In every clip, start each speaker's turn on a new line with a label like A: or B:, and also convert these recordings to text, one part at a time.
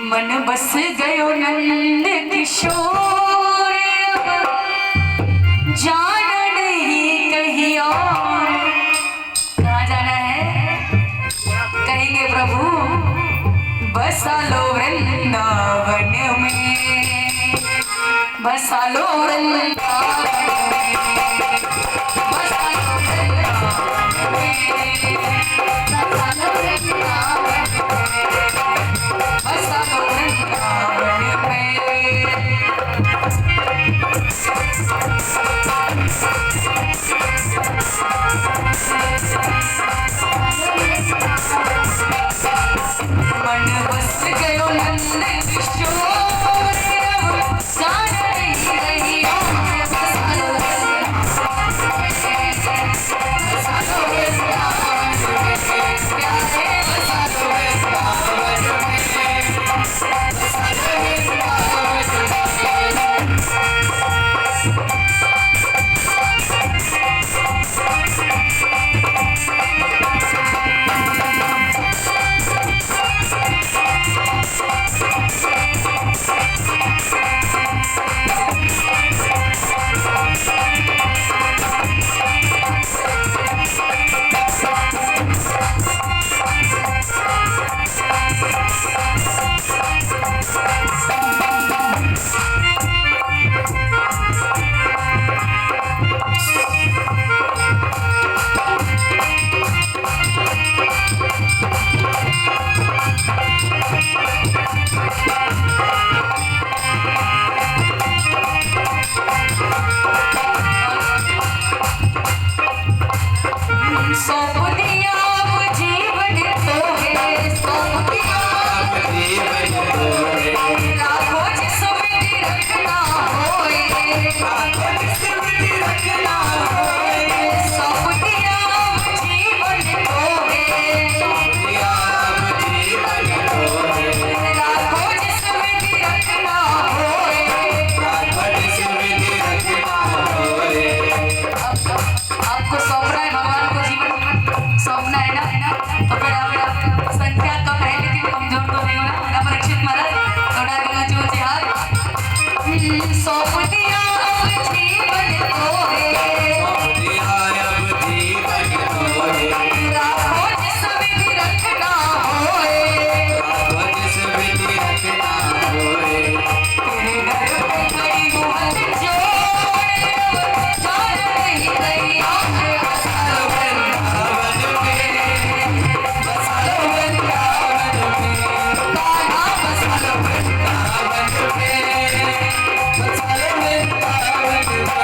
A: मन बस गयो नंद किशोर, जाना नहीं कहीं और। कहाँ जाना है? कहेंगे प्रभु बसा लो वृंदावन में, बसा लो वृंदावन में, बसा लो वृंदावन में, बसा लो वृंदावन में, बसा लो वृंदावन में। मन बस गयो नंद किशोर, जाना नहीं कहीं और। बसा लो बसा लो वृंदावन में, प्यारे बसा लो वृंदावन में, बसा लो वृंदावन में। सौंप दिया अब जीवन तोहे, सौंप दिया अब जीवन तोहे, राखो जिसमें रखना होए, राखो जिसमें रखना होए। सौंप दिया अब जीवन तोहे, सौंप दिया अब जीवन तोहे, राखो जिसमें रखना होए, राखो जिसमें रखना होए। आपको सौंपना है भगवान को, जीवन सौंपना है ना, तो फिर आप संख्या कम है लेकिन कमजोर तो नहीं होना। होगा परीक्षित महाराज थोड़ा ऊंचे ऊंचे हाथ। सौंप दिया अब जीवन तोहे, सौंप दिया अब जीवन तोहे, राखो जिसमें रखना होए, राखो जिसमें रखना होए। तेरे घर पे खड़ी हूँ हाथ जोड़, जाना नहीं कहीं और। बसा लो वृंदावन में, बसा लो वृंदावन में, कान्हा बसा लो वृंदावन में, बसा लो वृंदावन में।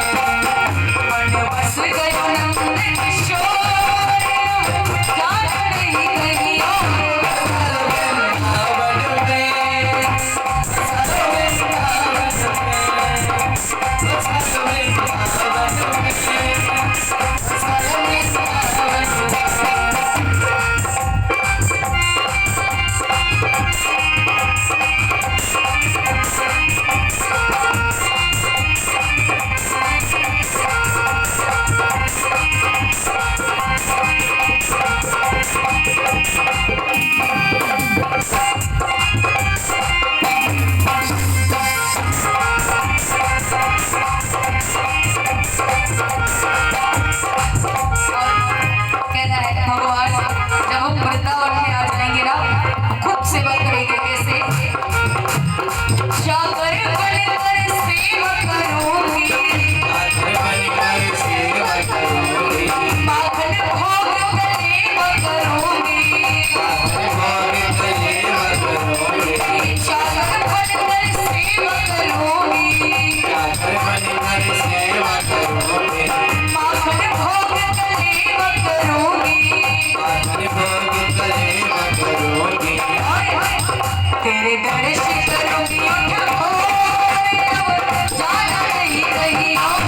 A: मन बस गयो नंद किशोर, जाना नहीं कहीं और। बसा लो वृंदावन में, बसा लो वृंदावन में, बसा लो वृंदावन में, बसा लो वृंदावन में। कहना है भगवान जब हम वृंदावन में आ जाएंगे ना, खूब सेवा करेंगे। कैसे? जाकर बनकर सेवा करूंगी, जाकर बनकर सेवा करूंगी, माखन भोग कलेवा करूंगी, माखन भोग कलेवा करूंगी, जाकर बनकर सेवा करूंगी, जाकर बनकर सेवा करूंगी, माखन भोग कलेवा करूंगी, माखन भोग कलेवा करूंगी। तेरे दर्शन करूंगी जाना नहीं कहीं और।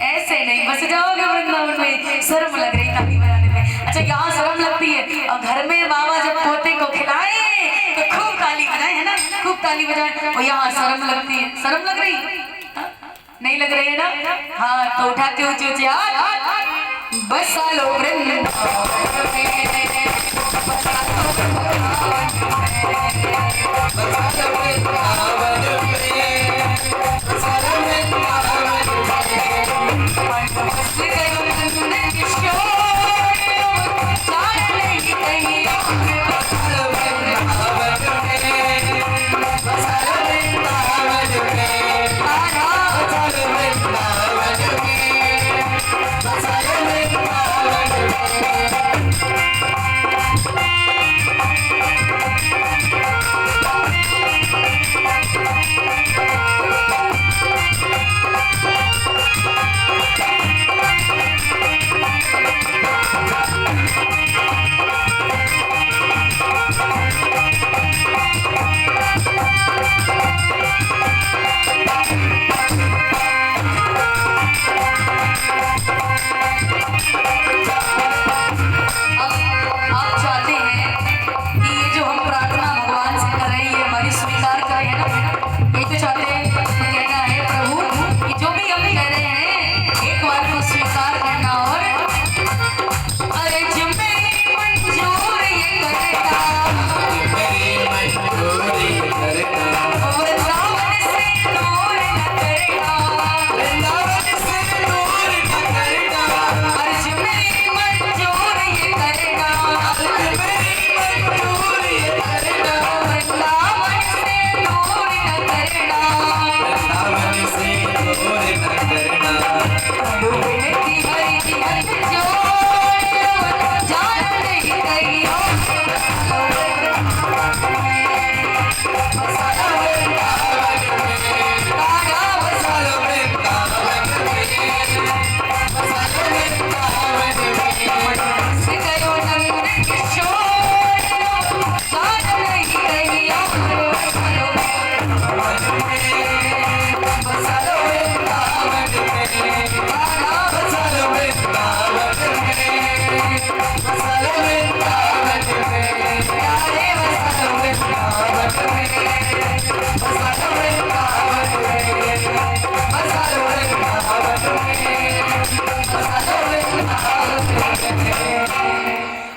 A: ऐसे नहीं बस जाओगे वृंदावन में, शर्म लग रही ताली बजाने में। अच्छा यहाँ शर्म लगती है, और घर में बाबा जब पोते को खिलाए तो खूब ताली बजाए, है ना, खूब ताली बजाए। और यहाँ शर्म लगती है, शर्म लग रही नहीं लग रही है ना? हाँ तो उठाते ऊंचे ऊंचे हाथ। बसा लो वृंदावन में, बसा लो वृंदावन में।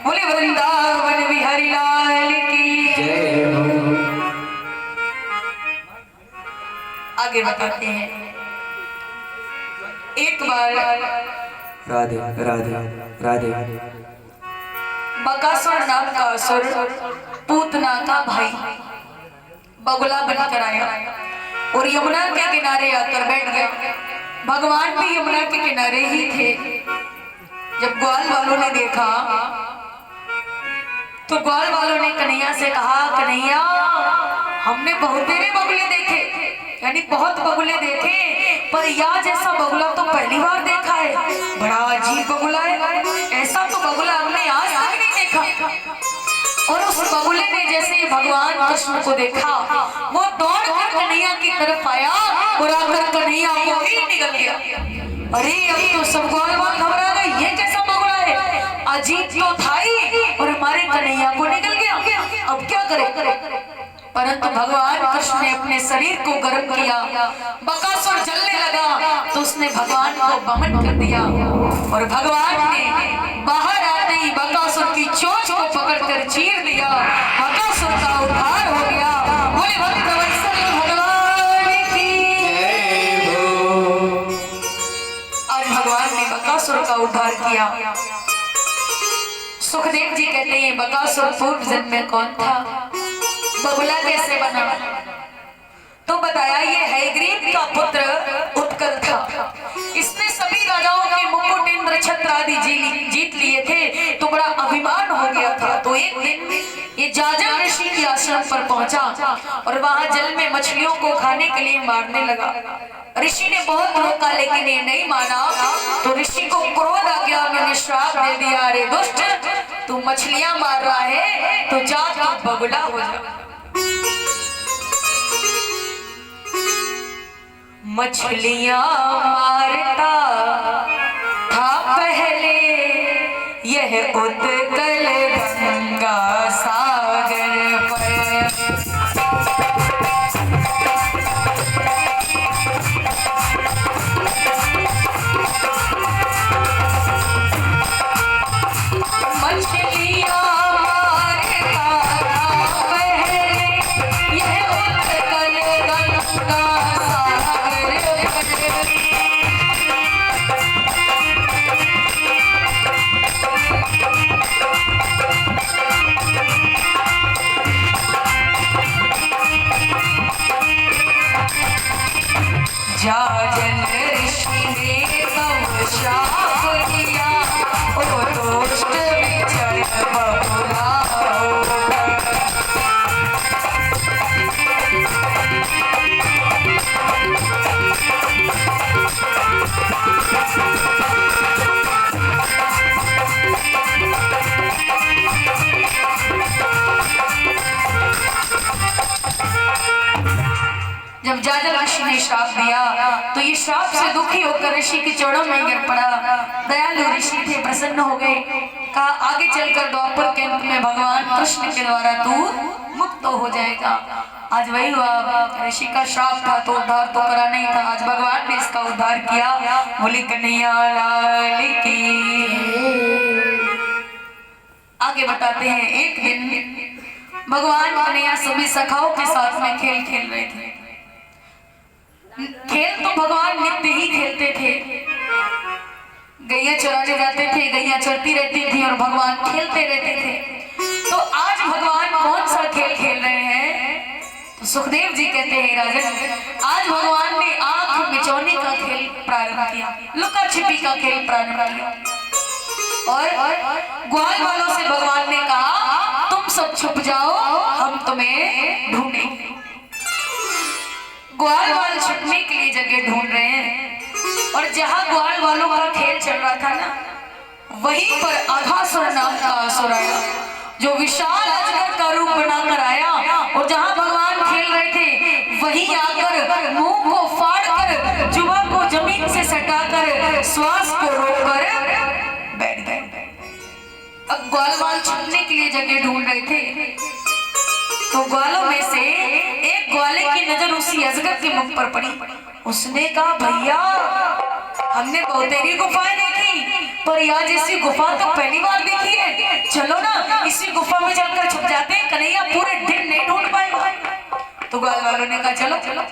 A: बोले वृंदावन बिहारी लाल की जय हो। आगे बताते हैं, एक बार
B: राधे राधे राधे
A: बकासुर नाम का असुर पूतना का भाई बगुला बनकर आया और यमुना के किनारे आकर बैठ गया। भगवान भी यमुना के किनारे ही थे। जब ग्वाल वालों ने देखा तो ग्वाल वालों ने कन्हैया से कहा, कन्हैया हमने बहुत तेरे बगुले देखे, यानी बहुत बगुले देखे, पर यहाँ जैसा बगुला तो पहली बार देखा है। बड़ा अजीब बगुला है, ऐसा तो बगुला हमने आज तक नहीं देखा। और उस बगुले ने जैसे भगवान कृष्ण को देखा, वो दौड़कर कन्हैया की तरफ आया और आकर कन्हैया को ही निगल गया। अरे अभी तो सब ग्वाल वाल घबरा गए, ये कैसा बगुला है, अजीब तो था ही और हमारे कन्हैया को निगल गया, अब क्या करे। परंतु भगवान कृष्ण ने अपने शरीर को गर्म किया, बकासुर जलने लगा तो उसने भगवान को बमन कर दिया और भगवान ने बाहर आते ही बकासुर की चोंच को पकड़कर चीर दिया। बकासुर का उद्धार हो गया। बोले भक्तवत्सल भगवान की जय हो। आज भगवान ने बकासुर का उद्धार किया। सुखदेव जी कहते हैं, बकासुर पूर्व जन्म में कौन था, बगुला कैसे बना, तो बताया ये हयग्रीव का पुत्र उत्कल था। इसने सभी राजाओं के मुकुट इंद्र छत्र आदि जीत लिए थे, तो बड़ा अभिमान हो गया था। तो एक दिन ये जाजल ऋषि के आश्रम पर पहुंचा और वहां जल में मछलियों को खाने के लिए मारने लगा। ऋषि ने बहुत रोका लेकिन ये नहीं माना, तो ऋषि को क्रोध आ गया, उन्होंने श्राप दे दिया, अरे दुष्ट तू मछलियां मार रहा है तो जा तू बगुला हो जा। मछलियां मारता था पहले यह उत्कल गंगा सागर पर। मछलियां मारता था पहले यह उत्कल गंगा जाजल ऋषि ने तब श्राप दिया, ओ दुष्ट विचर बगुला जब जाजल ऋषि ने श्राप दिया तो ये श्राप से दुखी होकर ऋषि के चरणों में गिर पड़ा। दयालु ऋषि थे, प्रसन्न हो गए, कहा आगे चलकर द्वापर के अंत में भगवान कृष्ण के द्वारा तू मुक्त हो जाएगा। आज वही हुआ, ऋषि का श्राप था तो उद्धार तो करा नहीं था, आज भगवान ने इसका उद्धार किया। बोले कन्हैया लाल की। आगे बताते हैं, एक दिन भगवान कन्हैया सभी सखाओं के साथ में खेल खेल रहे थे। खेल तो भगवान नित्य ही खेलते थे, गैया चराने जाते थे, गैया चरती रहती थी और भगवान खेलते रहते थे। तो आज भगवान कौन सा खेल खेल रहे हैं, तो सुखदेव जी कहते हैं राजन, आज भगवान ने आंख मिचौनी का खेल प्रारंभ किया, लुका छिपी का खेल प्रारंभ किया। और ग्वाल वालों से भगवान ने कहा तुम सब छुप जाओ, हम तुम्हें ढूंढेंगे। ग्वाल वाल छुपने के लिए जगह ढूंढ रहे हैं और जहां ग्वाल वालों का खेल चल रहा था ना, वहीं पर अघासुर नाम का असुर आया, जो विशाल अजगर का रूप बनाकर आया और जहां भगवान खेल रहे थे वहीं आकर मुंह को फाड़कर जुबा को जमीन से सटाकर श्वास को रोककर बैठ गए। अब ग्वाल वाल छुपने के लिए जगह ढूंढ रहे थे, तो ग्वालों में से एक ग्वाले की नजर उसी अजगर के मुख पर पड़ी। उसने कहा, भैया हमने बहुतेरी गुफाएं देखी, पर यहाँ जैसी गुफा तो पहली बार देखी है। चलो ना इसी गुफा में जाकर छुप जाते हैं, कन्हैया पूरे दिन नहीं ढूंढ पाएगा। तो ग्वाल वालों ने कहा, चलो चलो।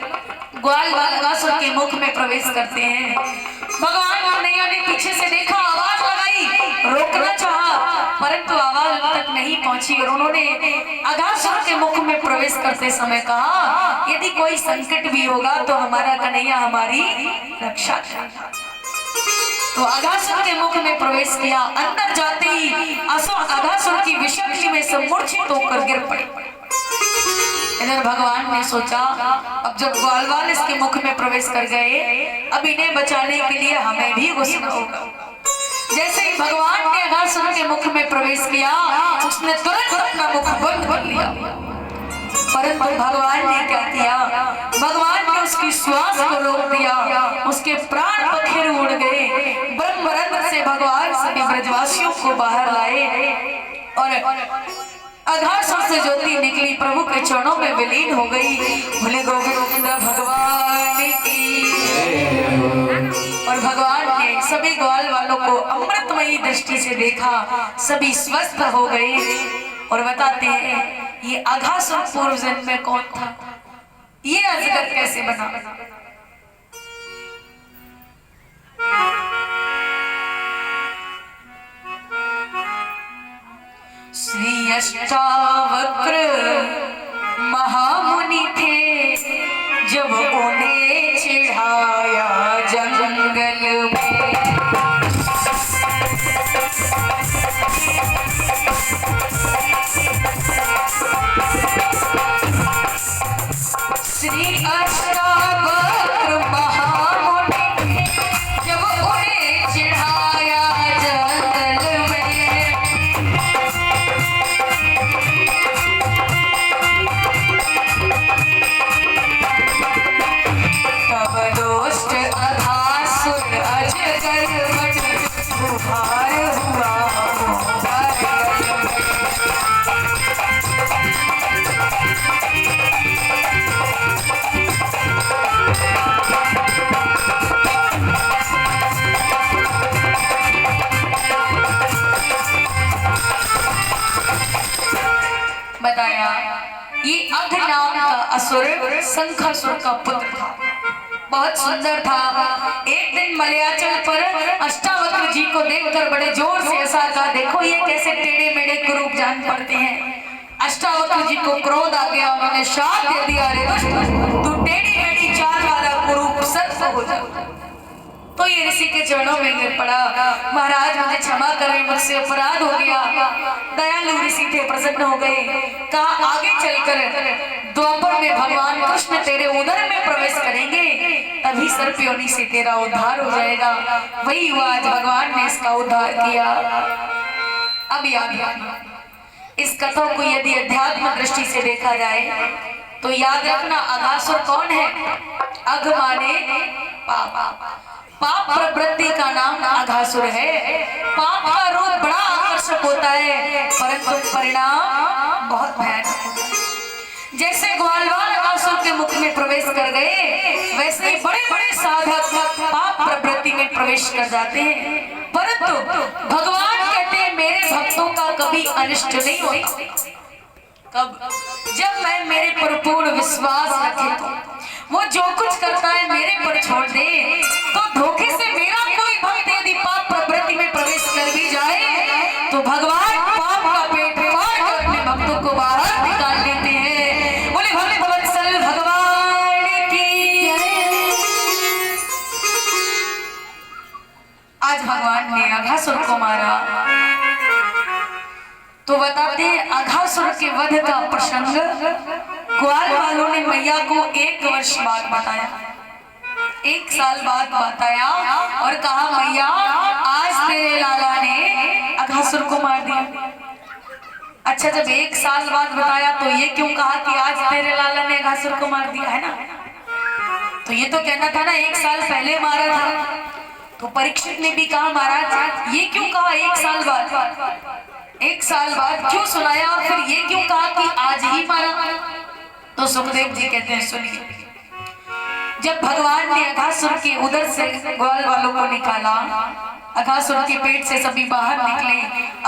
A: ग्वाल वाल अगासुर के मुख में प्रवेश करते हैं। भगवान कन्हैया ने पीछे से देखा, आवाज लगाई, रोकना चाहा, परंतु आवाज तक नहीं पहुंची और उन्होंने अगासुर के मुख में प्रवेश करते समय कहा, यदि कोई संकट भी होगा तो हमारा कन्हैया हमारी रक्षा करेगा। तो अगासुर के मुख में प्रवेश किया। अंदर जाते ही अगासुर की विषाग्नि में सब मूर्छित होकर गिर पड़े। इधर भगवान ने सोचा, अब जब ग्वालवाल इसके मुख में प्रवेश कर गए, अब इन्हें बचाने के लिए हमें भी घुसना होगा। जैसे ही भगवान ने अगासुर के मुख में प्रवेश किया, उसने तुरंत अपना मुख बंद कर लिया। परंतु भगवान ने क्या किया, भगवान ने उसकी श्वास को रोक दिया, उसके प्राण पखेरु उड़ गए। ब्रह्मरंध्र से भगवान सभी ब्रजवासियों को बाहर लाए और अगासुर से ज्योति निकली, प्रभु के चरणों में विलीन हो गई। भोले गोविंद भगवान की। और भगवान ने सभी ग्वाल वालों को अमृतमयी दृष्टि से देखा, सभी स्वस्थ हो गए। और बताते हैं, ये अगासुर पूर्व जन्म में कौन था, ये अजगर कैसे बना। श्री अष्टावक्र महामुनि थे, जब उन्हें चिढ़ाया जंगल में। श्री अष्टावक्र महामुनि थे, जब उन्हें चिढ़ाया जंगल में। तब दुष्ट अगासुर अजगर बन उभार हुआ बताया। ये अघ नाम का असुर शंखासुर का पुत्र था, बहुत सुंदर था। एक दिन मलयाचल पर अष्टावक्र जी को देखकर बड़े जोर से ऐसा कहा, देखो ये कैसे टेढ़े मेढ़े कुरूप जान पड़ते हैं। अष्टावक्र जी को क्रोध आ गया, उन्होंने शाप दे दिया, अरे दुष्ट, तू टेढ़ी मेढ़ी चाल वाला कुरूप सर्प हो जा। तो ये ऋषि के चरणों में गिर पड़ा, महाराज मुझे क्षमा करें, मुझसे अपराध हो गया। दयालु ऋषि थे, प्रसन्न हो गए। कहा, आगे चलकर द्वापर में भगवान कृष्ण तेरे उदर में प्रवेश करेंगे, तभी सर्प योनि से तेरा उद्धार हो जाएगा। वही हुआ, आज भगवान ने इसका उद्धार किया। अब याद, इस कथा को यदि अध्यात्म दृष्टि से देखा जाए तो याद रखना, अगासुर कौन है। अघ माने पाप, पाप प्रवृत्ति का नाम अघासुर है। पाप का रूप बड़ा आकर्षक होता है, परंतु परिणाम बहुत भयानक होता है। जैसे ग्वालवाल अघासुर के मुख में प्रवेश कर गए, वैसे ही बड़े बड़े साधक पाप प्रवृत्ति में प्रवेश कर जाते हैं। परंतु भगवान कहते हैं, मेरे भक्तों का कभी अनिष्ट नहीं होता। कब? जब मैं मेरे पर पूर्ण विश्वास रखे तो वो जो कुछ करता है मेरे पर छोड़ दे। तो धोखे से मेरा कोई भक्त यदि पाप प्रवृत्ति में प्रवेश कर भी जाए, तो भगवान पाप का पेट फाड़ कर अपने भक्तों को बाहर निकाल देते हैं। बोले भले भवत्सल भगवान की। आज भगवान ने अघासुर को मारा। तो बताते हैं, अघासुर के वध का प्रसंग ग्वाल वालों ने मैया को 1 वर्ष बाद बताया, 1 साल बाद बताया और कहा, मैया आज तेरे लाला ने अघासुर को मार दिया। अच्छा, जब 1 साल बाद बताया तो ये क्यों कहा कि आज तेरे लाला ने अघासुर को मार दिया, है ना। तो ये तो कहना था ना 1 साल पहले मारा था। तो परीक्षित ने भी कहा, महाराज ये क्यों कहा 1 साल बाद। 1 साल बाद क्यों सुनाया और फिर ये क्यों कहा कि आज ही मारा? तो सुखदेव जी कहते हैं सुनिए, जब भगवान ने अघासुर के उदर से ग्वाल वालों को निकाला, अघासुर के पेट से सभी बाहर निकले,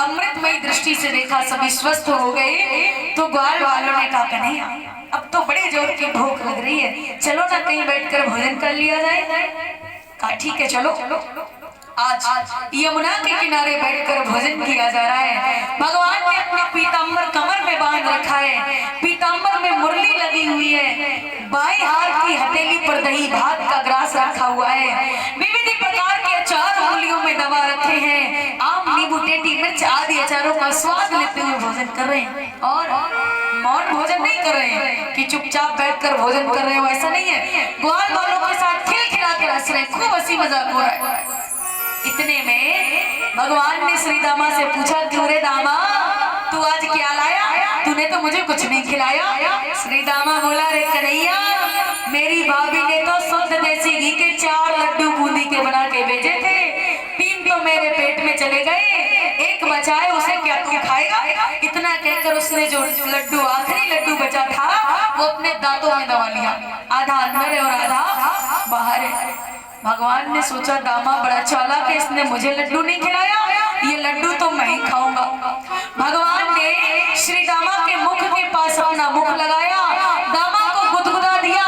A: अमृतमयी दृष्टि से देखा सभी स्वस्थ हो गए, तो ग्वाल वालों ने कहा कन्हैया अब तो बड़े जोर की भूख लग रही है, चलो ना कहीं बैठकर भोजन कर लिया जाए। कहा ठीक है चलो। आज यमुना के किनारे बैठकर भोजन किया जा रहा है। भगवान ने अपना पीतांबर कमर में बांध रखा है, पीतांबर में मुरली लगी हुई है, बाएं हाथ की हथेली पर दही भात का ग्रास रखा हुआ है, विविध प्रकार के अचार उंगलियों में दबा रखे हैं, आम नींबू टेटी मिर्च आदि अचारों का स्वाद लेते हुए भोजन कर रहे हैं। और मौन भोजन नहीं कर रहे हैं कि चुपचाप बैठकर भोजन कर रहे हो, ऐसा नहीं है। ग्वाल वालों के साथ खिलखिला के हंस रहे, खूब हंसी मजाक हो रहा है। इतने में भगवान ने श्री दामा से पूछा, क्यों रे दामा तू आज क्या लाया? तूने तो मुझे कुछ नहीं खिलाया। श्री दामा बोला, रे कन्हैया मेरी भाभी ने तो शुद्ध देसी घी के 4 लड्डू बूंदी के बना के भेजे थे, 3 तो मेरे पेट में चले गए, 1 बचा है, उसे क्या तू खाएगा? इतना कहकर उसने जो लड्डू आखिरी लड्डू बचा था वो अपने दांतों में दबा लिया, आधा अंदर है और आधा बाहर है। भगवान ने सोचा दामा बड़ा चालाक है, इसने मुझे लड्डू नहीं खिलाया, ये लड्डू तो मैं ही खाऊंगा। भगवान ने श्री दामा के मुख के पास अपना मुख लगाया, दामा को गुदगुदा दिया,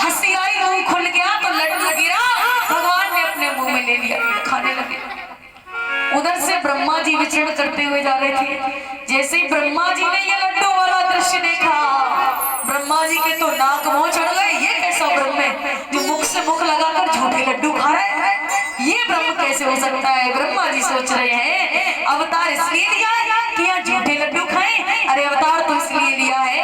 A: हंसी आई, मुंह खुल गया तो लड्डू गिरा, भगवान ने अपने मुंह में ले लिया, खाने लगे। उधर से ब्रह्मा जी विचरण करते हुए जा रहे थे। जैसे ही ब्रह्मा जी ने ये लड्डू वाला दृश्य देखा, ब्रह्मा जी के तो नाक मुंह चढ़ गए। ये कैसा ब्रह्म है जो मुख से मुख लगाकर झूठे लड्डू खा रहा है? ये ब्रह्म कैसे हो सकता है? ब्रह्मा जी सोच रहे हैं अवतार इसलिए लिया है कि यहाँ झूठे लड्डू खाएं। अरे अवतार तो इसलिए लिया है,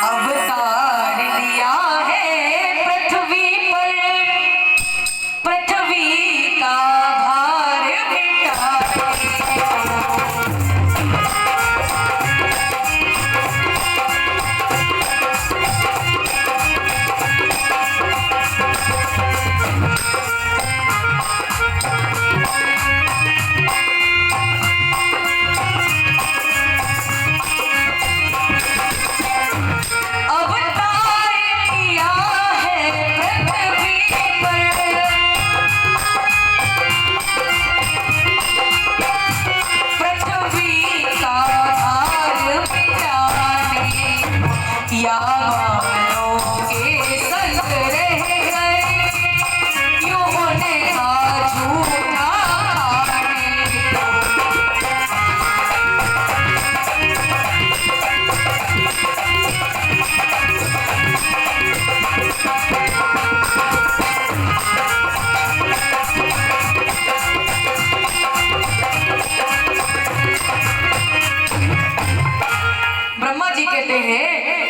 A: अवतार लिया है पृथ्वी पर, पृथ्वी का भार मिटाने।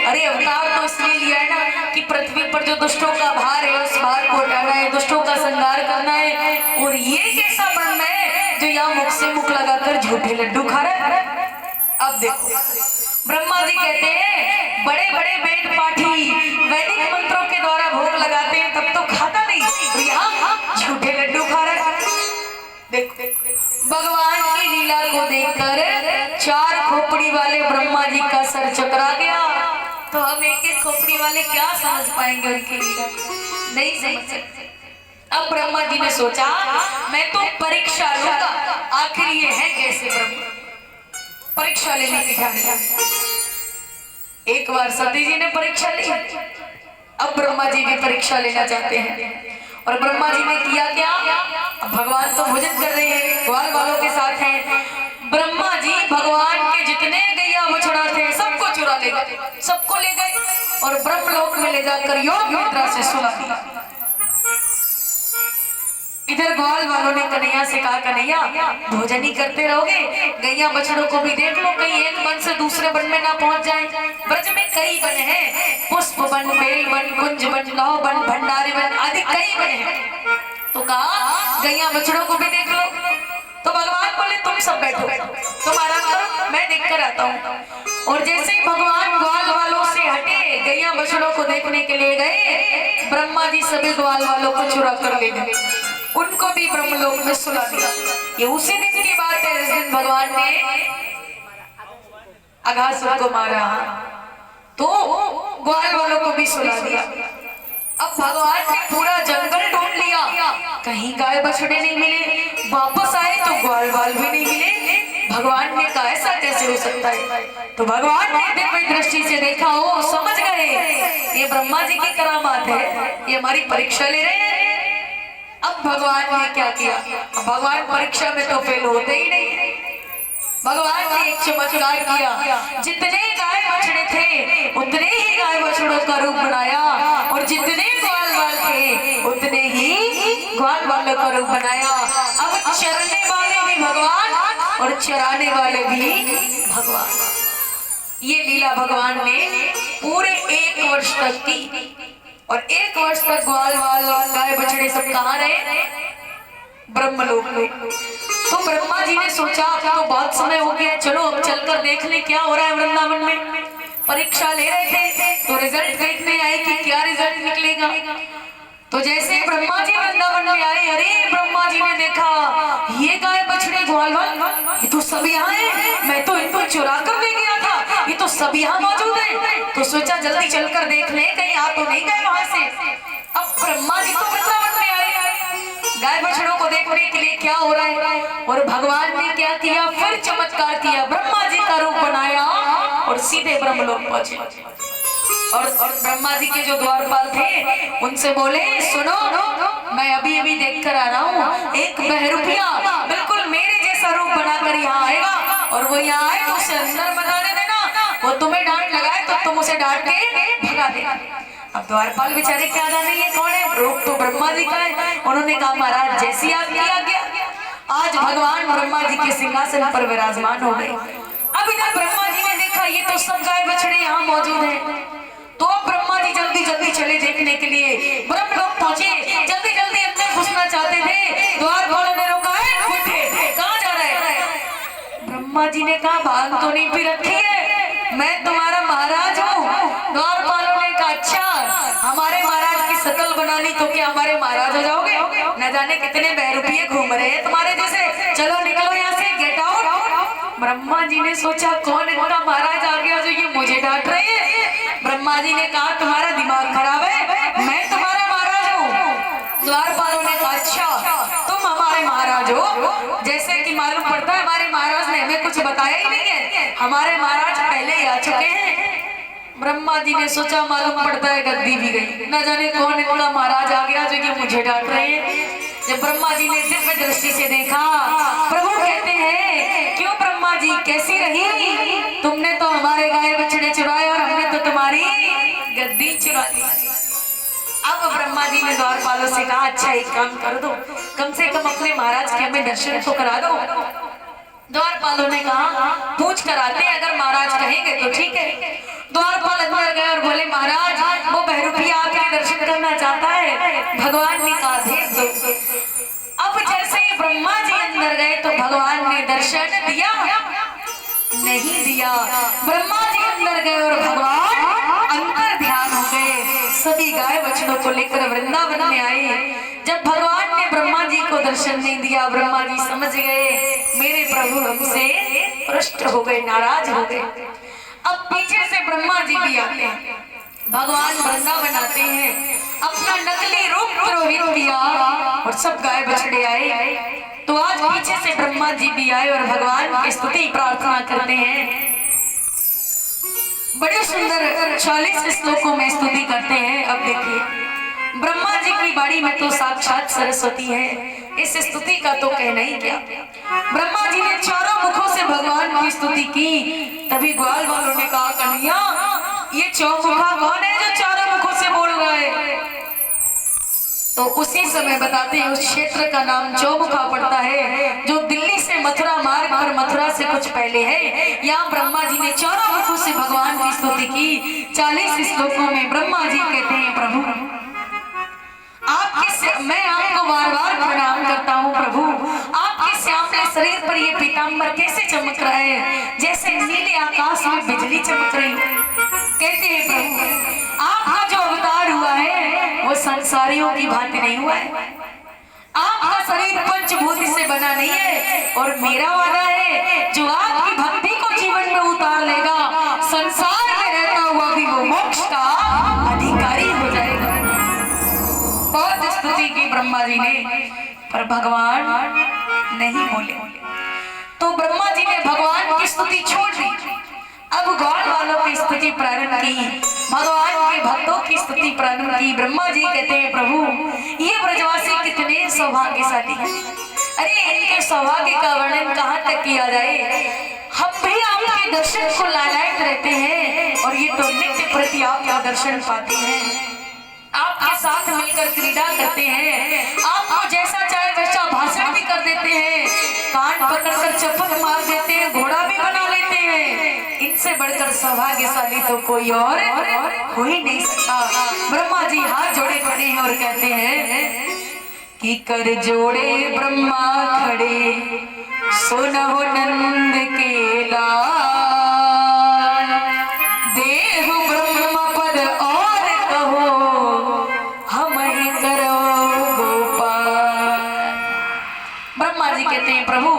A: अरे अवतार तो इसलिए लिया है ना कि पृथ्वी पर जो दुष्टों का भार है उस भार को हटाना है, दुष्टों का संहार करना है। और ये कैसा ब्रह्म है जो यहाँ मुख से मुख लगाकर झूठे लड्डू खा रहा है? अब देखो ब्रह्मा जी कहते हैं बड़े बड़े वेद पाठी वैदिक मंत्रों के द्वारा भोग लगाते हैं तब तो खाता नहीं, और यहाँ झूठे लड्डू खा रहा है। देखो भगवान की लीला को देखकर 4 खोपड़ी वाले ब्रह्मा जी का सर चकरा गया। तो हम एक एक खोपड़ी वाले क्या समझ पाएंगे उनकी लीला? नहीं समझ सकते। अब ब्रह्मा जी ने सोचा मैं तो परीक्षा लूंगा, आखिर ये है कैसे ब्रह्मा। परीक्षा लेने की ठानी। एक बार सती जी ने परीक्षा ली, अब ब्रह्मा जी भी परीक्षा लेना चाहते हैं। और ब्रह्मा जी ने किया क्या? अब भगवान तो भोजन कर रहे हैं, ग्वाल वालों के साथ हैं। ब्रह्मा जी भगवान के जितने गैया बछड़ा थे सबको चुरा ले गए, सबको ले गए और ब्रह्मलोक में ले जाकर योग मुद्रा से सुला दिया। इधर ग्वाल वालों ने कन्हैया से कहा कन्हैया भोजन ही करते रहोगे, गैया बछड़ों को भी देख लो, कहीं एक वन से दूसरे वन में ना पहुंच जाए। ब्रज में कई वन हैं, पुष्प वन, बेल वन, कुंज वन, लौ वन, भंडारी वन आदि कई वन हैं। तो कहा गैया बछड़ों को भी देख लो। तो भगवान बोले तुम सब बैठो, तुम आराम करो, मैं देख कर आता हूँ। और जैसे ही भगवान ग्वाल वालों से हटे गैया बछड़ों को देखने के लिए गए, ब्रह्मा जी सभी ग्वाल वालों को चुरा कर ले गए। उनको भी ब्रह्मलोक में सुला दिया। ये उसी दिन की बात है जिस दिन भगवान ने अघासुर को मारा, तो ग्वाल वालों को भी सुला दिया। अब भगवान ने पूरा जंगल ढूंढ लिया, कहीं गाय बछड़े नहीं मिले। वापस आए तो ग्वाल वाल भी नहीं मिले। भगवान ने कहा ऐसा कैसे हो सकता है? तो भगवान ने दिव्य दृष्टि से देखा, ओ समझ गए ये ब्रह्मा जी की करामात है, ये हमारी परीक्षा ले रहे हैं। अब भगवान ने क्या किया? भगवान परीक्षा में तो फेल होते ही नहीं। भगवान ने एक चमत्कार किया, जितने गाय बछड़े थे उतने ही गाय बछड़ों का रूप बनाया, और जितने ग्वाल वाल थे उतने ही ग्वाल वालों का रूप बनाया। अब चरने वाले भी भगवान और चराने वाले भी भगवान। ये लीला भगवान ने पूरे 1 वर्ष तक की, और 1 वर्ष तक ग्वाल वाल गाय बछड़े सब कहाँ रहे? ब्रह्मलोक में। तो ब्रह्मा जी ने सोचा अब तो बहुत समय हो गया, चलो अब चलकर देख ले क्या हो रहा है वृंदावन में। परीक्षा ले रहे थे तो रिजल्ट देखने आए कि क्या रिजल्ट निकलेगा। तो जैसे ब्रह्मा जी वृंदावन में आए, अरे ब्रह्मा जी ने देखा ये गाय बछड़े ग्वाल वाल ये तो सब यहाँ है, मैं तो इनको चुरा कर ले गया था, ये तो सब यहाँ मौजूद है। तो सोचा जल्दी चलकर देख ले कहीं आ तो नहीं गए वहां से। अब ब्रह्मा जी तो वृंदावन में आए गाय बछड़ों को देखने के लिए क्या हो रहा है, और भगवान ने क्या किया? फिर चमत्कार किया, ब्रह्मा जी का रूप बनाया और सीधे ब्रह्मलोक पहुंचे। और ब्रह्मा जी के जो द्वारपाल थे उनसे बोले, सुनो मैं अभी अभी देख कर आ रहा हूँ, एक बहरूपिया बिल्कुल मेरे जैसा रूप बनाकर यहाँ आएगा, और वो यहाँ आए तो उसे अंदर बनाने देना, वो तुम्हें डांट लगाए तो तुम उसे डांट के भगा देना। अब द्वारपाल बेचारे क्या जाने ये कौन है, रूप तो ब्रह्मा जी का है। उन्होंने कहा महाराज जैसी आपकी आज्ञा। आज भगवान ब्रह्मा जी के सिंहासन पर विराजमान हो गए। अब इधर ब्रह्मा जी ने देखा ये तो सब गाय बछड़े यहाँ मौजूद हैं। तो अब ब्रह्मा जी जल्दी जल्दी चले देखने के लिए, ब्रह्मलोक पहुंचे, जल्दी जल्दी अंदर घुसना चाहते थे। द्वारपाल ने रोका, कहाँ जा रहे हैं? ब्रह्मा जी ने कहा भांग तो नहीं पी रखी है, मैं तुम्हारा महाराज हूँ। द्वारपालों ने कहा अच्छा, हमारे महाराज की शकल बनानी तो क्या हमारे महाराज हो जाओगे? न जाने कितने बहरूपिये घूम रहे हैं तुम्हारे जैसे, चलो निकलो यहाँ से, गेट आउट। ब्रह्मा जी ने सोचा कौन इनका महाराज आ गया जो ये मुझे डांट रहे हैं। ब्रह्मा जी ने कहा तुम्हारा दिमाग खराब है, मैं तुम्हारा महाराज हूँ। द्वारपालों ने कहा अच्छा तुम हमारे महाराज हो, जैसे कि मालूम पड़ता है हमारे महाराज ने हमें कुछ बताया ही नहीं है, हमारे महाराज पहले ही आ चुके हैं। ब्रह्मा जी ने सोचा मालूम पड़ता है गद्दी भी गई, न जाने कौन इनका महाराज आ गया जो कि मुझे डांट रहे हैं। जब ब्रह्मा जी ने दिव्य दृष्टि से देखा, प्रभु कहते हैं क्यों ब्रह्मा जी कैसी रही? तुमने तो हमारे गाय बछड़े चुराए और हमने तो तुम्हारी गद्दी चुरा ली। अब ब्रह्मा जी ने द्वारपालों से कहा अच्छा एक काम कर दो, कम से कम अपने महाराज के हमें दर्शन तो करा दो। द्वारपालों ने कहा पूछ कराते हैं, अगर महाराज कहेंगे तो ठीक है। द्वारपाल अंदर गए और बोले महाराज वो बहरूपिया आपके दर्शन करना चाहता है। भगवान ने कहा भेज दो। अब जैसे ही ब्रह्मा जी अंदर गए तो भगवान ने दर्शन दिया नहीं दिया। ब्रह्मा जी अंदर गए और भगवान अंतर ध्यान हो गए। सभी गाय बछड़ों को लेकर वृंदावन में आए। जब भगवान ने ब्रह्मा जी को दर्शन नहीं दिया, ब्रह्मा जी समझ गए मेरे प्रभु हमसे रुष्ट हो गए, नाराज हो गए। अब पीछे से ब्रह्मा जी भी आते हैं, भगवान वृंदावन आते हैं, अपना नकली रूप पुरोहित किया और सब गाय बछड़े आए। तो आज पीछे से ब्रह्मा जी भी आए और भगवान की स्तुति प्रार्थना करते हैं। बड़े सुंदर 40 श्लोकों में स्तुति करते हैं। अब देखिए ब्रह्मा जी की बाड़ी में तो साक्षात सरस्वती है, इस स्तुति का तो कहना ही क्या। ब्रह्मा जी ने चारों मुखों से भगवान की स्तुति की, तभी ग्वाल वालों ने कहा कन्हैया ये चौमुखा कौन है जो चारों मुखों से बोल रहा है? तो उसी समय बताते हैं उस क्षेत्र का नाम चौमुखा पड़ता है, जो दिल्ली से मथुरा मार्ग पर मथुरा से कुछ पहले है। यहाँ ब्रह्मा जी ने चारों मुखों से भगवान की स्तुति की। 40 श्लोकों में ब्रह्मा जी कहते हैं प्रभु मैं आपको बार बार प्रणाम करता हूँ। प्रभु आपके श्यामले शरीर पर ये पीताम्बर कैसे चमक रहा है, जैसे नीले आकाश में बिजली चमक रही। कहते हैं प्रभु आपका जो अवतार हुआ है वो संसारियों की भांति नहीं हुआ है, आप शरीर पंचभूत से बना नहीं है, और मेरा वादा है जो आपकी भक्ति को जीवन में उतार लेगा, संसार में रहता हुआ भी वो मोक्ष का अधिकारी हो जाएगा। बहुत स्तुति की ब्रह्मा जी ने, पर भगवान नहीं बोले। तो ब्रह्मा जी ने भगवान की स्तुति छोड़ दी। अब ग्वाल वालों की स्तुति प्रारंभ की, भगवान के भक्तों की स्तुति प्रारंभ की। ब्रह्मा जी कहते हैं, प्रभु ये ब्रजवासी कितने सौभाग्यशाली हैं। अरे इनके सौभाग्य का वर्णन कहाँ तक किया जाए। हम भी आपके दर्शन को लालायित रहते हैं, और ये तो नित्य प्रति आपका दर्शन पाते हैं, आपके साथ मिलकर क्रीड़ा करते हैं, आपको जैसा चाहे वैसा भाषण भी कर देते हैं, कान पकड़कर चपत मार देते हैं, घोड़ा भी बना लेते हैं। इनसे बढ़कर सौभाग्यशाली तो कोई और हो ही नहीं सकता। ब्रह्मा जी हाथ जोड़े खड़े हैं और कहते हैं कि कर जोड़े ब्रह्मा खड़े, सुनो नंद के लाल, देहु ब्रह्म पद और कहो, हम ही करो गोपाल। ब्रह्मा जी कहते हैं, प्रभु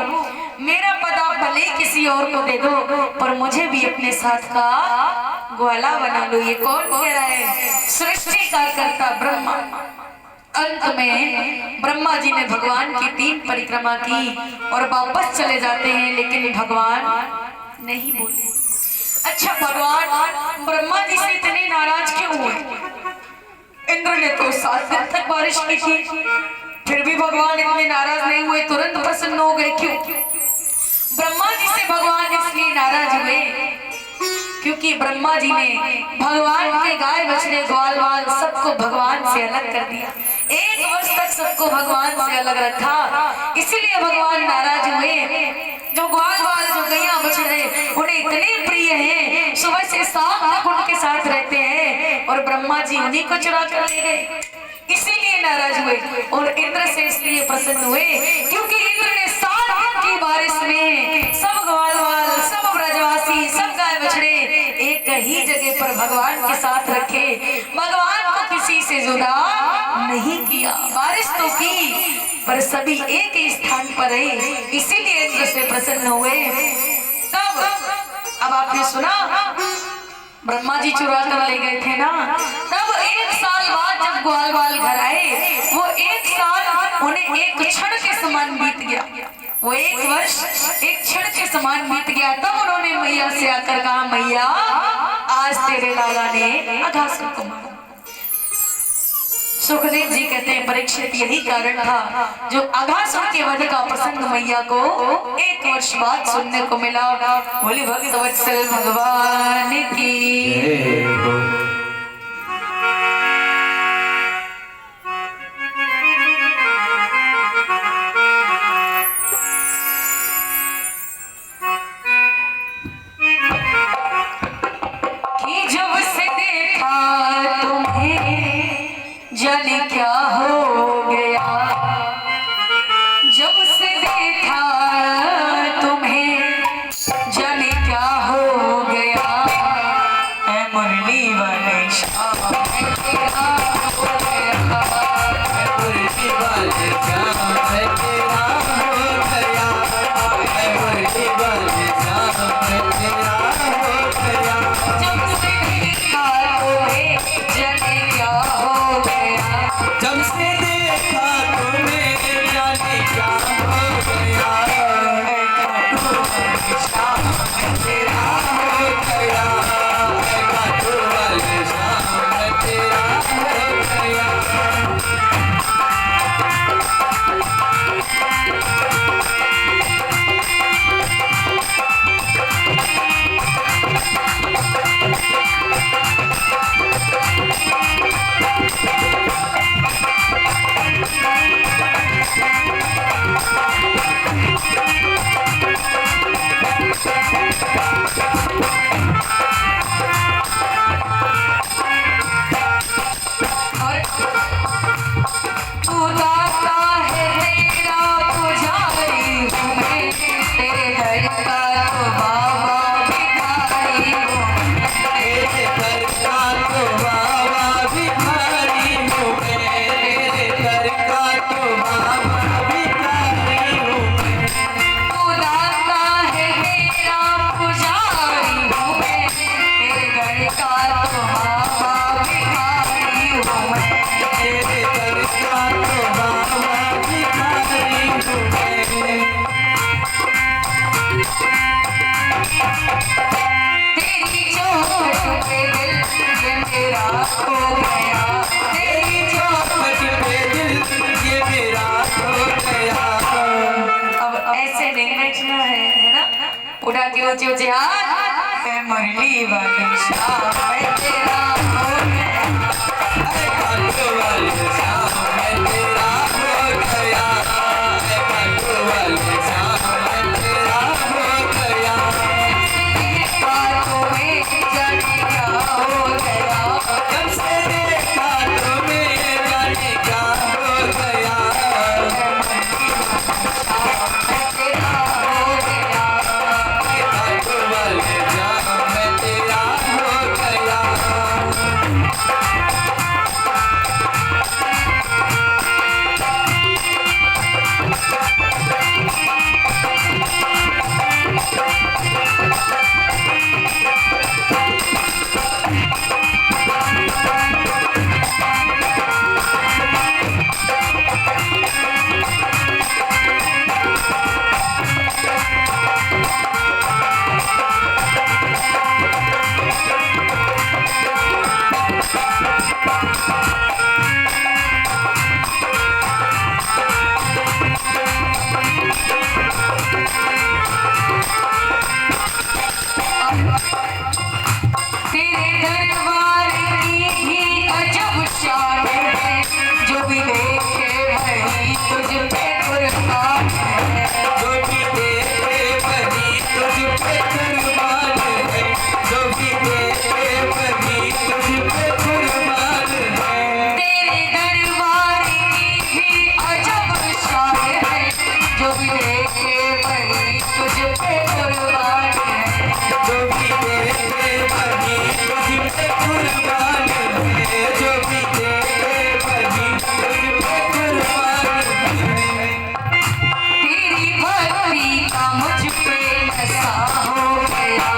A: मेरा पद आप भले ही किसी और को दे दो, पर मुझे भी अपने साथ का ग्वाला बना लो। ये कौन कह रहा है? सृष्टि का कर्ता ब्रह्मा। अंत में ब्रह्मा जी ने भगवान की 3 परिक्रमा की और वापस चले जाते हैं, लेकिन भगवान नहीं बोले। अच्छा, भगवान ब्रह्मा जी से इतने नाराज क्यों हुए? इंद्र ने तो 7 दिन तक बारिश की थी, फिर भी भगवान इतने नाराज नहीं हुए, तुरंत प्रसन्न हो गए। क्यों? ब्रह्मा जी से भगवान इसलिए नाराज हुए क्योंकि ब्रह्मा जी ने भगवान के गाय बछड़े ग्वाल वाल सबको भगवान से अलग कर दिया। 1 वर्ष तक सबको भगवान से अलग रखा, इसीलिए भगवान नाराज हुए। जो ग्वाल वाल, जो गैया बछड़े उन्हें इतने प्रिय हैं, सुबह से शाम तक उनके साथ रहते हैं, और ब्रह्मा जी उन्हीं को चुरा कर ले गए, इसीलिए नाराज हुए। और इंद्र से इसलिए प्रसन्न हुए क्योंकि इंद्र ने 7 दिन की बारिश में सब ग्वाल वाल, सब ब्रजवासी, सब गाय बछड़े एक ही जगह पर भगवान के साथ रखे, भगवान को किसी से जुदा नहीं किया। बारिश तो की, पर सभी एक ही स्थान पर रहे, इसीलिए इंद्र से प्रसन्न हुए। तब अब आपने सुना ब्रह्मा जी चुरा कर ले गए थे ना, तब 1 साल बाद जब ग्वाल वाल घर आए, वो 1 साल उन्हें एक क्षण के समान बीत गया। वो 1 वर्ष एक क्षण के समान बीत गया। तब उन्होंने मैया से आकर कहा, मैया आज तेरे लाला ने अघासुर को मारा। सुखदेव जी कहते हैं, परीक्षित यही कारण था जो अघासुर के वध का प्रसंग मैया को 1 वर्ष बाद सुनने को मिला। बोले भक्त वत्सल भगवान की। जाने क्या हो गया, जब से देखा तुम्हें जाने क्या हो गया। मुरली वाला है ना? उठा के ऊंचे ऊंचे हाथ, मैं मुरली वाली शाम में तेरा हो गया,
B: अरे काटो वाली शाम में तेरा हो गया, अरे काटो वाली शाम में तेरा हो गया,
A: बातों में जाने क्या हो गया,
B: जब से देखा तुम्हें जाने क्या हो गया,
A: मैं तेरा हो गया।
B: अरे काटो वाली शाम में तेरा हो गया।
A: तेरे दरबार की ही अजब शान है, जो भी देखे वही तुझ पे कुर्बान है,
B: जो भी देखे वही तुझ पे कुर्बान है, जो भी देखे वही तुझ पे कुर्बान है।
A: तेरे दरबार की ही अजब शान है, जो भी देखे वही तुझ पे कुर्बान है,
B: जो भी देखे वही तुझ पे कुर्बान है, जो भी देखे वही तुझ पे कुर्बान है।
A: तेरी भक्ति का मुझ पे नशा हो गया,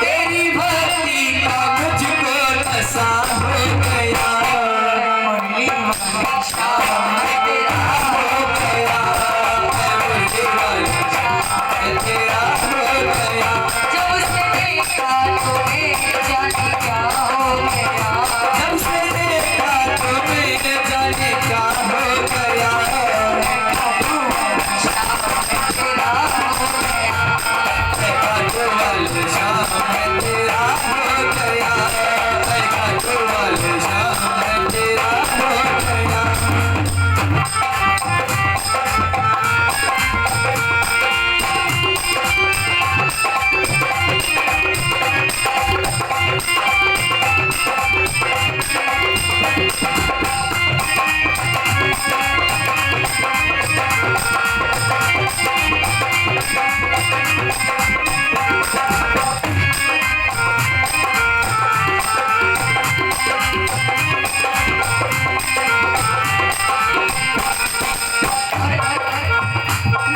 B: तेरी भक्ति का मुझको नशा हो गया,
A: मुरली वाली शाम में तेरा
B: हो गया, मुरली वाली शाम में तेरा हो गया।
A: जब से देखा तुम्हें जाने क्या हो गया,
B: जब से देखा तुम्हें जाने क्या हो गया,
A: शाम में तेरा हो गया,
B: काटो वाली शाम में तेरा हो गया, काटो वाली शाम में तेरा हो गया।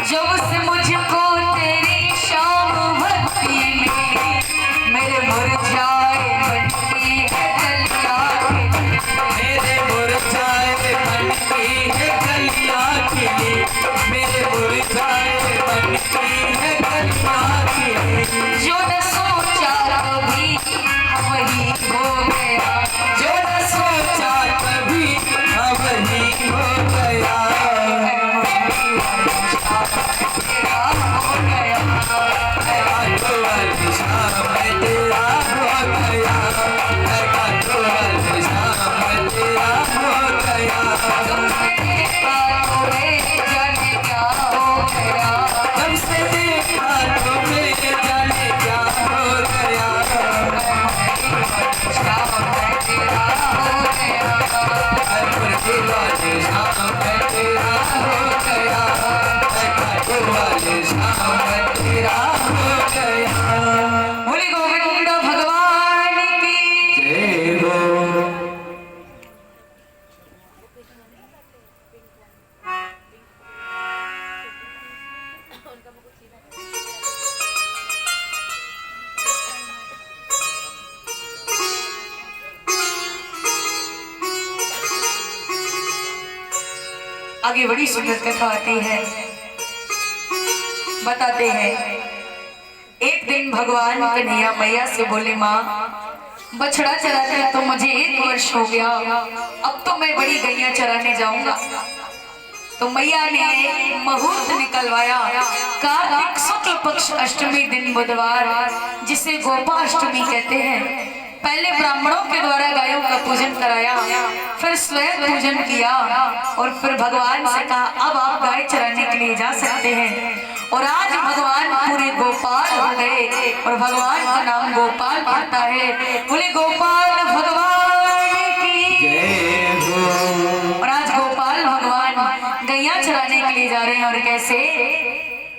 A: जब से मुझको तेरी शाम भक्ति मिली, मेरे मुरझाए मन की है कलियां खिली,
B: मेरे मुरझाए मन की है कलियां खिली, मेरे मुरझाए मन की है कलियां खिली।
A: जो न सोचा कभी वही हो गया,
B: जो न सोचा कभी अब ही हो गया,
A: तेरा हो गया,
B: काटो वाली शाम में तेरा हो गया, काटो वाली शाम में तेरा हो गया।
A: तुमसे देखा तुम्हें जाने क्या हो गया,
B: जब से देखा तुम्हें जाने क्या हो गया,
A: शाम में तेरा हो गया,
B: मुरली वाली शाम में तेरा हो गया, काटो वाली शाम में तेरा हो गया।
A: बोले गोविंद भगवान की।
B: जय हो।
A: आगे बड़ी सुंदर कथा आती है। बताते हैं एक दिन भगवान कन्हैया मैया से बोले, माँ बछड़ा चराते तो मुझे 1 वर्ष हो गया, अब तो मैं बड़ी गैया चराने जाऊंगा। तो मैया ने मुहूर्त निकलवाया कार्तिक शुक्ल पक्ष अष्टमी दिन बुधवार, जिसे गोपाष्टमी कहते हैं। पहले ब्राह्मणों के द्वारा गायों का पूजन कराया, फिर स्वयं पूजन किया और फिर भगवान से कहा अब आप गाय चराने के लिए जा सकते हैं। और आज भगवान पूरे गोपाल हो गए और भगवान का नाम गोपाल पड़ता है। बोले गोपाल भगवान की
B: जय हो।
A: और आज गोपाल भगवान गैया चराने के लिए जा रहे हैं। और कैसे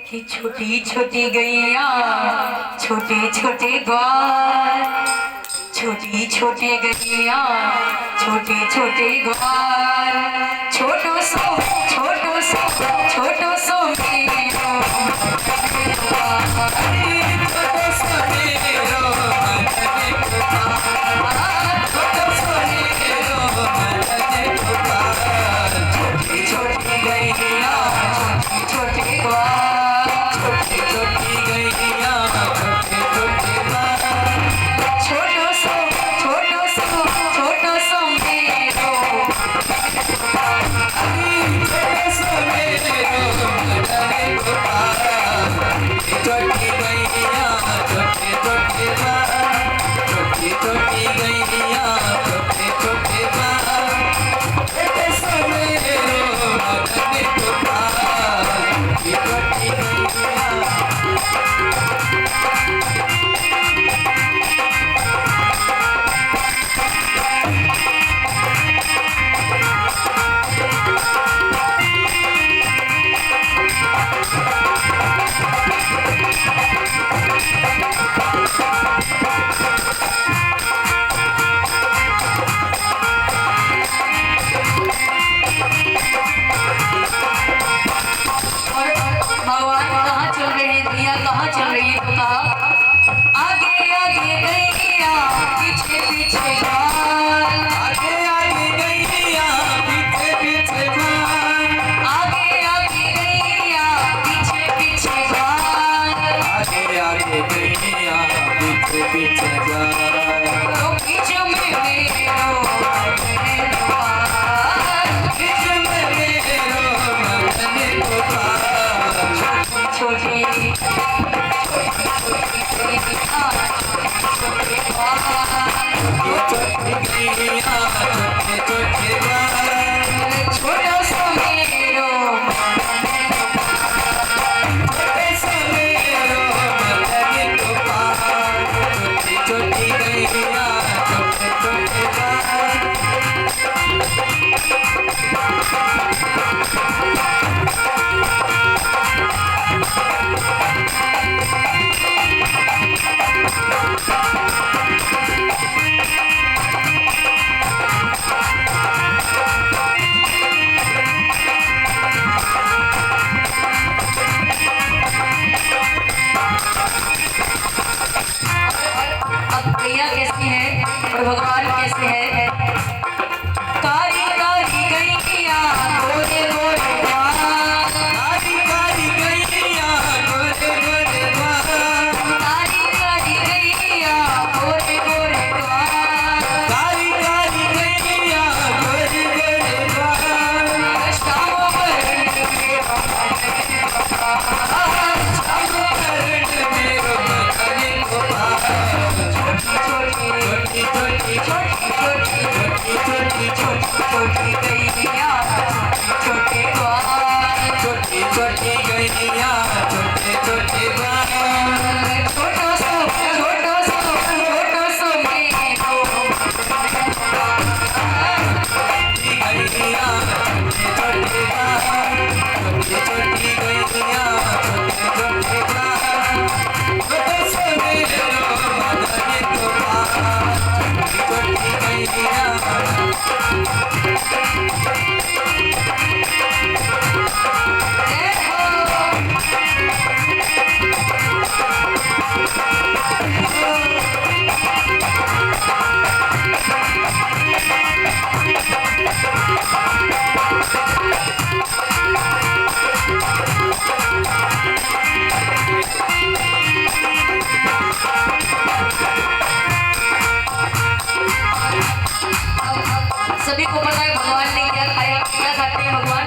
A: कि छोटी छोटी गैया छोटे छोटे ग्वाल, छोटी छोटी गैया छोटे छोटे ग्वाल, छोटो सो छोटो सो छोटो सो मेरो गैया कैसी है और भगवान कैसे है। कारी कारी गैया गोरे गोरे बाल,
B: कारी कारी गैया गोरे गोरे बाल,
A: कारी कारी गैया गोरे गोरे बाल,
B: कारी कारी गैया गोरे गोरे बाल,
A: श्याम वर्ण मेरो भजन गोपाल,
B: श्याम वर्ण मेरो भजन गोपाल। छोटी छोटी छोटी छोटी छोटी छोटी
A: छोटी गैया छोटे ग्वाल,
B: छोटी छोटी गैया छोटे छोटे बाल,
A: छोटो सो मेरो
B: गैया छोटे छोटे बाल, छोटी छोटी गैया छोटे छोटे बाल, छोटे से मेरो भजन गोपाल। छोटी गैया
A: सभी को पता है भगवान ने क्या खाया, क्या खाते हैं भगवान।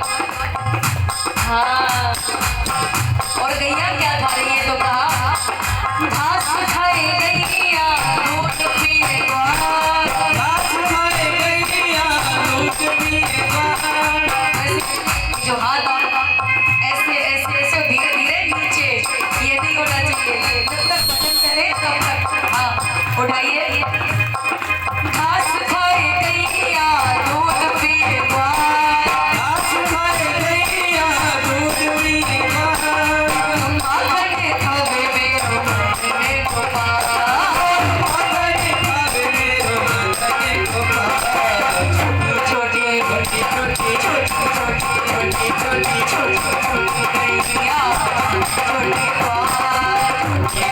A: घास खाए गैया दूध पिए ग्वाल।
B: घास खाए गैया दूध पिए ग्वाल।
A: जो हाथ ऐसे ऐसे ऐसे धीरे धीरे नीचे, ये नहीं होना चाहिए। जब तक भजन करे तब तक हाँ उठाइए। घास खाए गैया दूध पिए ग्वाल।
B: घास खाए गैया दूध पिए ग्वाल।
A: माखन खावे मेरो मदने गोपाल।
B: माखन खावे मेरो मदने गोपाल।
A: छोटी छोटी छोटी छोटी छोटी छोटी छोटी छोटी छोटी गैया छोटे ग्वाल।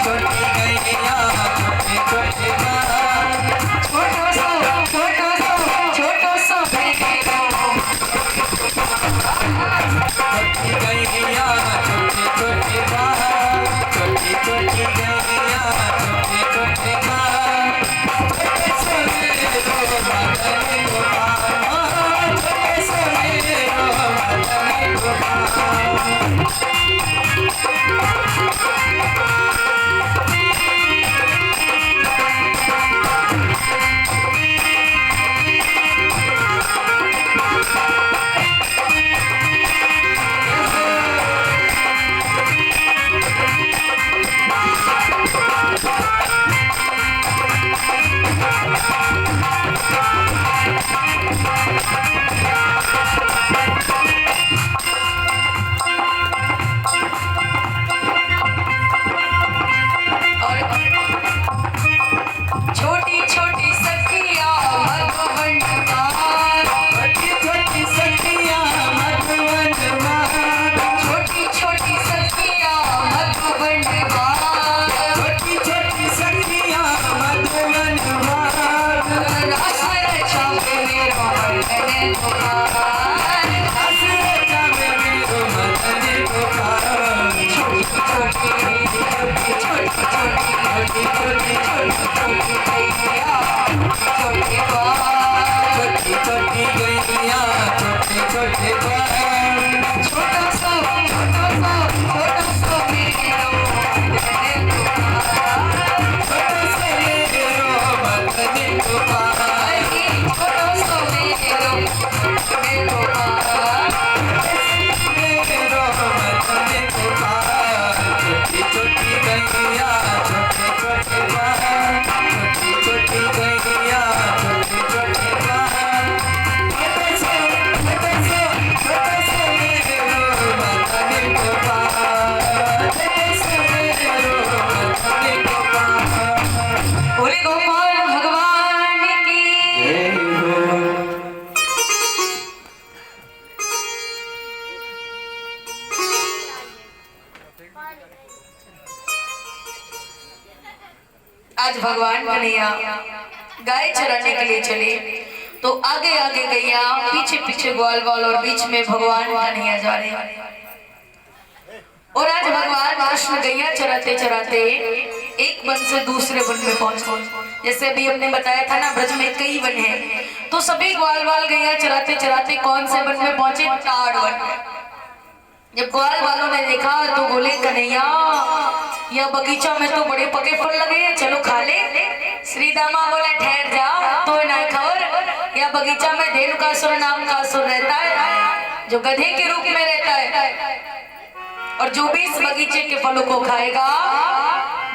B: छोटी गैया छोटे ग्वाल।
A: छोटो सो गैया
B: छोटी गैया छोटे ग्वाल। छोटी गैया छोटे ग्वाल। छोटे से मेरो मदने गोपाल। छोटे से मेरो मदने गोपाल।
A: और छोटी छोटी सखिया मधुबन गान।
B: छोटी छोटी सखिया मधुबन गान।
A: छोटी छोटी सखिया मधुबन गान।
B: छोटी छोटी सखिया मधुबन गान।
A: रस रचावे मेरो मदने गोपाल।
B: रस रचावे मेरो मदने गोपाल।
A: छोटी छोटी छोटी छोटी छोटी छोटी छोटी छोटी गैया छोटे ग्वाल।
B: छोटी छोटी गैया छोटे ग्वाल।
A: छोटा सा मेरो मदने गोपाल।
B: छोटे से मेरो मदने गोपाल।
A: छोटो सो मेरो मदने गोपाल।
B: मेरो मदने गोपाल। छोटी छोटी गैया छोटे ग्वाल। छोटी छोटी गैया छोटे ग्वाल। छोटे से मेरो मदने गोपाल। छोटे से मेरो मदने गोपाल।
A: बोले गोपाल भगवान की।
B: जय हो।
A: आज भगवान कन्हैया गाय चराने के लिए चले तो आगे आगे गैया, पीछे पीछे ग्वाल वाल और बीच में भगवान कन्हैया जा रहे हैं। और आज भगवान कृष्ण गैया चराते चराते एक वन से दूसरे वन में पहुंचे। जैसे अभी हमने बताया था ना, ब्रज में कई वन हैं, तो सभी ग्वाल वाल गैया चराते चराते कौन से वन में पहुंचे? ताड़ वन। जब ग्वाल वालों ने देखा तो बोले कन्हैया, यह बगीचा में तो बड़े पके फल लगे हैं, चलो खा ले। श्री दामा बोले ठहर जा, तो ना खबर, यह बगीचा में धेनुकासुर नाम का असुर रहता है, जो गधे के रूप में रहता है, और जो भी इस बगीचे के फलों को खाएगा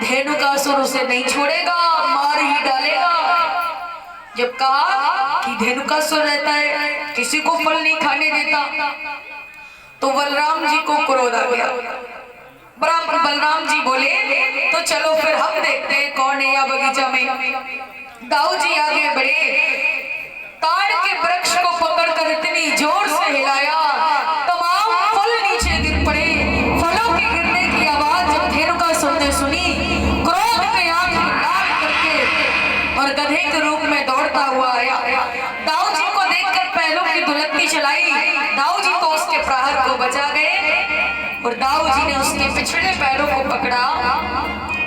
A: धेनुकासुर उसे नहीं छोड़ेगा, मार ही डालेगा। जब कहा कि धेनुकासुर रहता है, किसी को फल नहीं खाने देता, तो बलराम जी को क्रोध आ गया। बलराम जी बोले तो चलो फिर हम देखते हैं कौन है यह बगीचा में। दाऊ जी आगे बढ़े, ताड़ के वृक्ष को पकड़कर इतनी जोर से हिलाया, तमाम फल नीचे गिर पड़े। फलों के गिरने की आवाज जब धेनुकासुर ने सुनी, क्रोध में आंख लाल करके और गधे के रूप में दौड़ता हुआ आया। दाऊ जी को देखकर पैरों की दुलत्ती चलाई, दाऊ जी तो उसके प्रहार को बचा गए, और दाऊ जी ने उसके पिछले पैरों को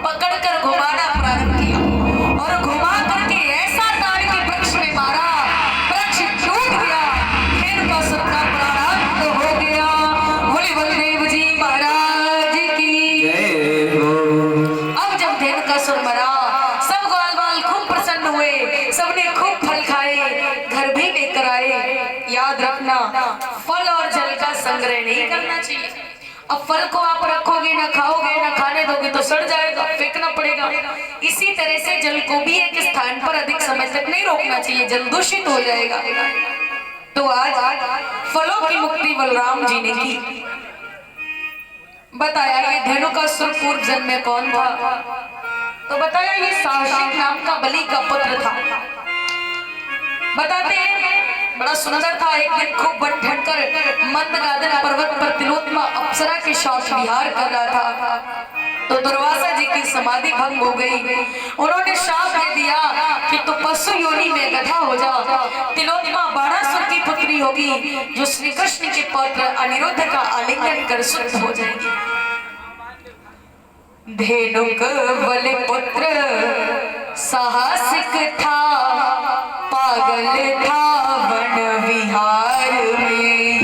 A: पकड़कर घुमाना प्रारंभ किया, और घुमा करके ऐसा ताड़ के वृक्ष में मारा, वृक्ष टूट गया, धेनुकासुर का प्रारंभ हो गया। बोले बलदेव जी महाराज की
B: जय हो।
A: असुर मरा। सब ग्वाल बाल खूब प्रसन्न हुए, सबने खूब फल खाए, घर भी लेकर आए। याद रखना, फल और जल का संग्रह नहीं करना चाहिए। अब फल को आप रखोगे, ना खाओगे, ना खाने दोगे तो सड़ जाएगा, फेंकना पड़ेगा। इसी तरह से जल को भी एक स्थान पर अधिक समय तक नहीं रोकना चाहिए, जल दूषित हो जाएगा। तो आज फलों की मुक्ति बलराम जी ने की। बताया ये धेनुकासुर पूर्व जन्म में कौन था? तो बताया ये साहसिक नाम का बलि का पुत्र था। बताते हैं बड़ा सुंदर था। एक दिन खूब बट कर मंदगादन पर्वत पर तिलोत्तमा अप्सरा के साथ विहार कर रहा था। तो दुर्वासा जी की समाधि भंग हो गई। उन्होंने शाप दे दिया कि तू पशु योनि में गधा हो जा। तिलोत्तमा बाणासुर की पुत्री होगी, जो श्री कृष्ण के पुत्र अनिरुद्ध का आलिंगन कर शुद्ध हो जाएगी। धेनुक बल पुत्र साहसिक था, पागल था वन विहार में।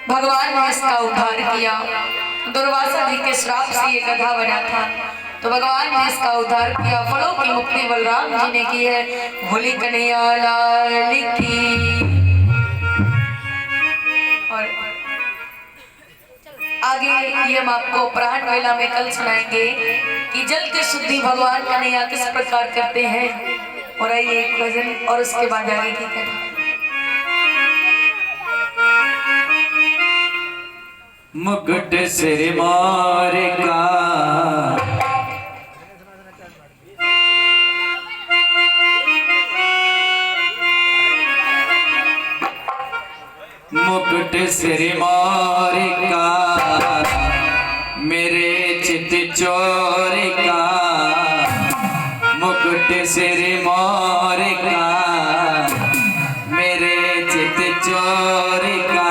A: भगवान ने इसका उद्धार किया। दुर्वासा जी के श्राप से ये गधा बना था, तो भगवान ने इसका उद्धार किया। फलों की मुक्ति बलराम जी ने की है। होली कन्हैया लाल की। और आगे ये हम आपको प्राण वेला में कल सुनाएंगे कि जल की शुद्धि भगवान कन्हैया किस प्रकार करते हैं। और आइए एक भजन और उसके बाद आगे की कथा।
B: मुकुट सिर मोर का मुकुट सिर मोर का, मेरे चित चोर का। मुकुट सिर मोर का, मेरे चित चोर का।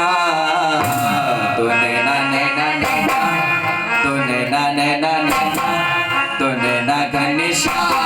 B: तूने ना घनश्याम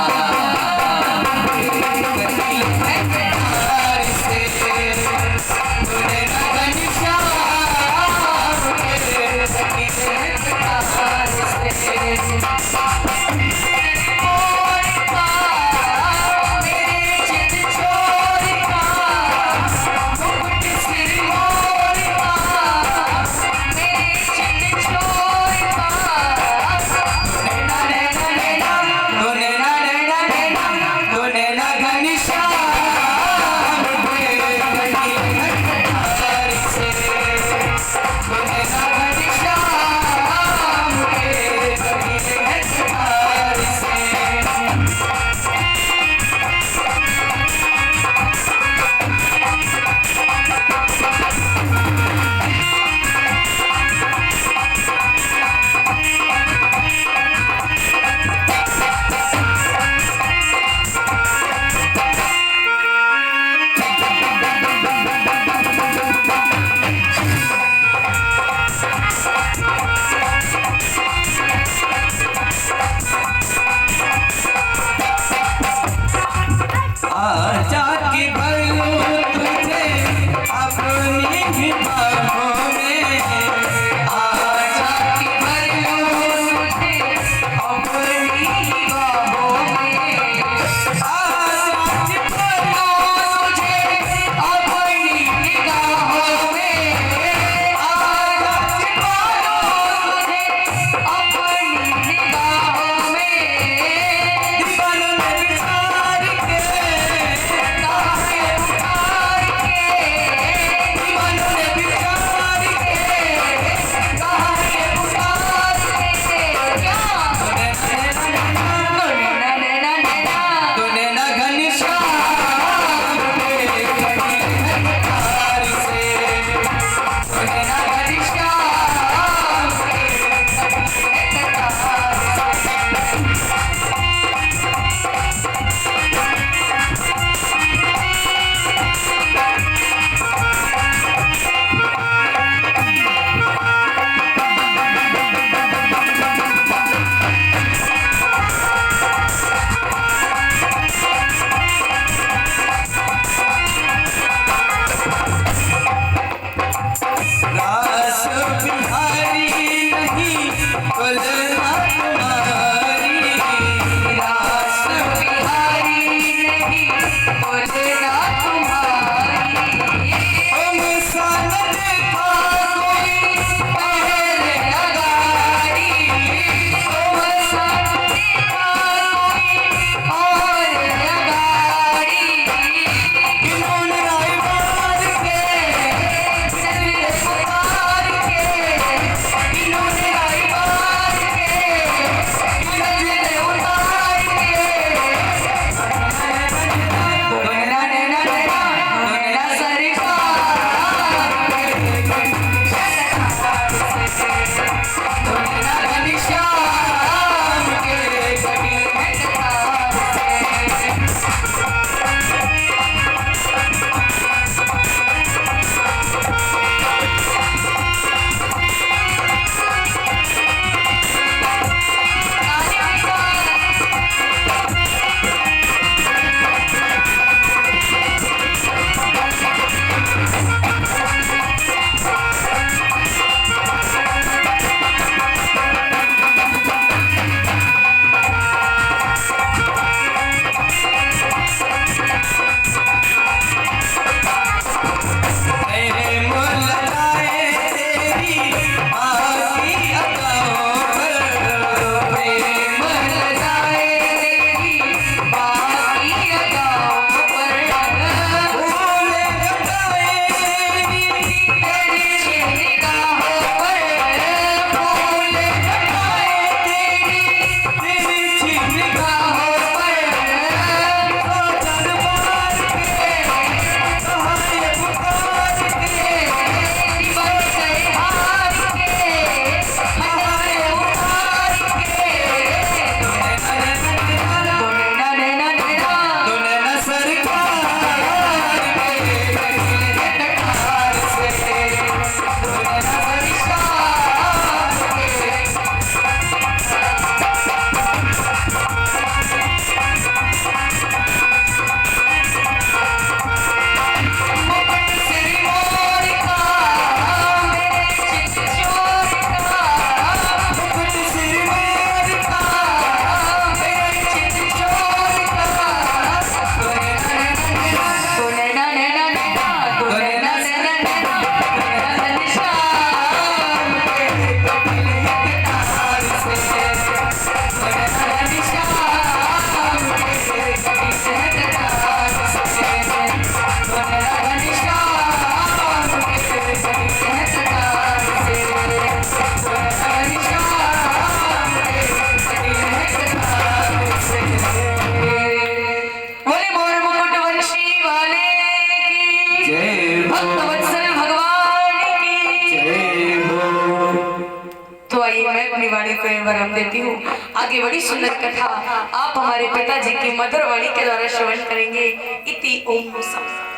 A: को विराम देती हूँ। आगे बड़ी सुंदर कथा आप हमारे पिताजी की मधुर वाणी के द्वारा श्रवण करेंगे। इति ओम सम